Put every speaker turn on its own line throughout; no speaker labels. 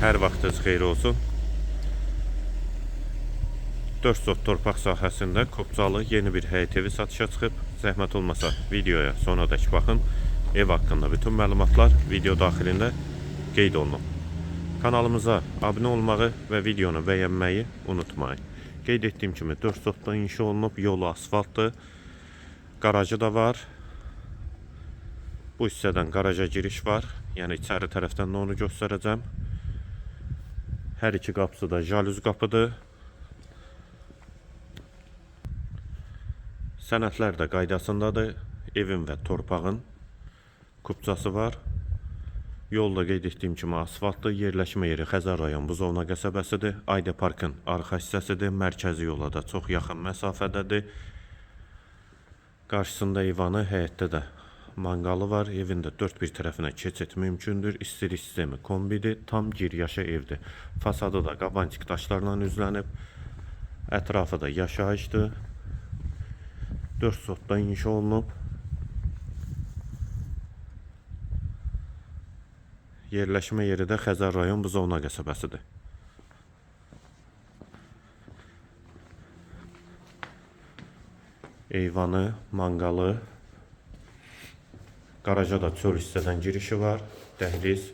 hər vaxtınız xeyir olsun. 4 sot torpaq sahəsində Kopcalı yeni bir həyət evi satışa çıxıb. Zəhmət olmasa videoya sonradək baxın. Ev haqqında bütün məlumatlar video daxilində qeyd olunub. Kanalımıza abunə olmağı və videonu bəyənməyi unutmayın. Qeyd etdiyim kimi 4 sotda inşa olunub, yolu asfaltdır. Garajı da var. Bu hissədən garaja giriş var. Yəni içəri tərəfdən də onu göstərəcəm. Hər iki qapısı da jalüz qapıdır. Sənədlər də qaydasındadır. Evin və torpağın kupçası var. Yolda qeyd etdiyim kimi asfaltdır. Yerləşmə yeri Xəzər rayon Buzovna qəsəbəsidir. Ayda Parkın arxa hissəsidir. Mərkəzi yola da çox yaxın məsafədədir. Qarşısında eyvanı, həyətdə də manqalı var. Evin də dörd bir tərəfinə keçid mümkündür. İstilik sistemi kombidir. Tam giryaşa evdir. Fasadı da qabançıq daşlarla üzlənib. Ətrafı da yaşayışdır. 4 sotda inşa olunub. Yerləşmə yeri də Xəzər rayon Buzovna qəsəbəsidir. Eyvanı, manqalı. Garaja da çöl hissədən girişi var. Dəhliz.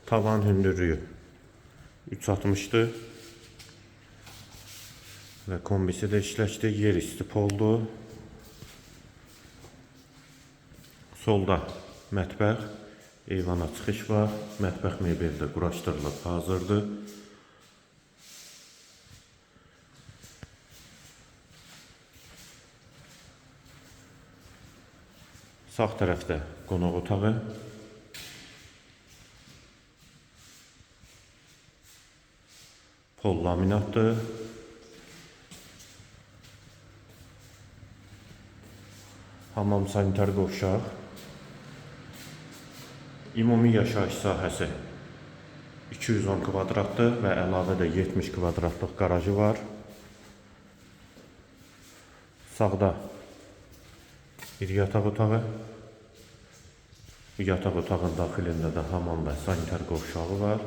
Tavan hündürlüyü 3.60'dır. Və kombisi də işləşdi. Yer istip oldu. Solda mətbəx. Eyvana çıxış var. Mətbəx mebeli də quraşdırılıb hazırdır. Sağ tərəfdə qonaq otağı. Pol laminatdır. Hamam sanitar qovşaq. Ümumi yaşayış sahəsi 210 kvadratdır və əlavə də 70 kvadratlıq garajı var. Sağda bir yataq otağı. Bu yataq otağın daxilində də hamam və sanitar qovşağı var.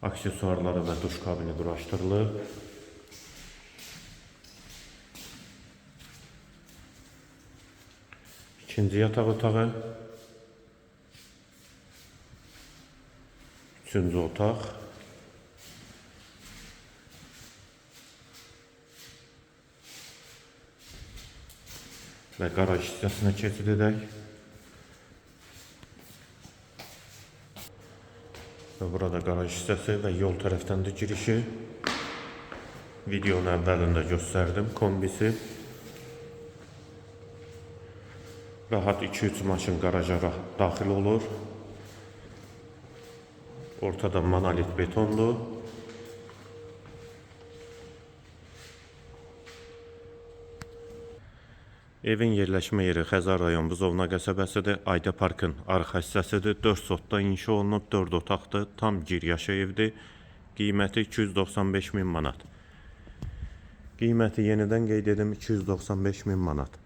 Aksesuarları və duş kabini quraşdırılıb. İkinci yataq otağı. Üçüncü otaq. Və garaj hissəsinə keçid edək. Və burada garaj hissəsi və yol tərəfdən də girişi. Videonun əvvəlində göstərdim kombisi. Rahat 2-3 maşın garaja daxil olur. Ortada monolit betondur. Evin yerləşmə yeri Xəzər rayon Buzovna qəsəbəsidir. Ayda Parkın arxa hissəsidir. 4 sotda inşa olunub, 4 otaqdır. Tam giryaşa evdir. Qiyməti 295 min manat. Qiyməti yenidən qeyd edim, 295 min manat.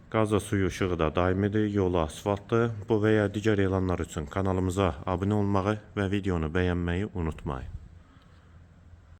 Qaza suyu işığı da daimidir, yolu asfaltdır. Bu və ya digər elanlar üçün kanalımıza abunə olmağı və videonu bəyənməyi unutmayın.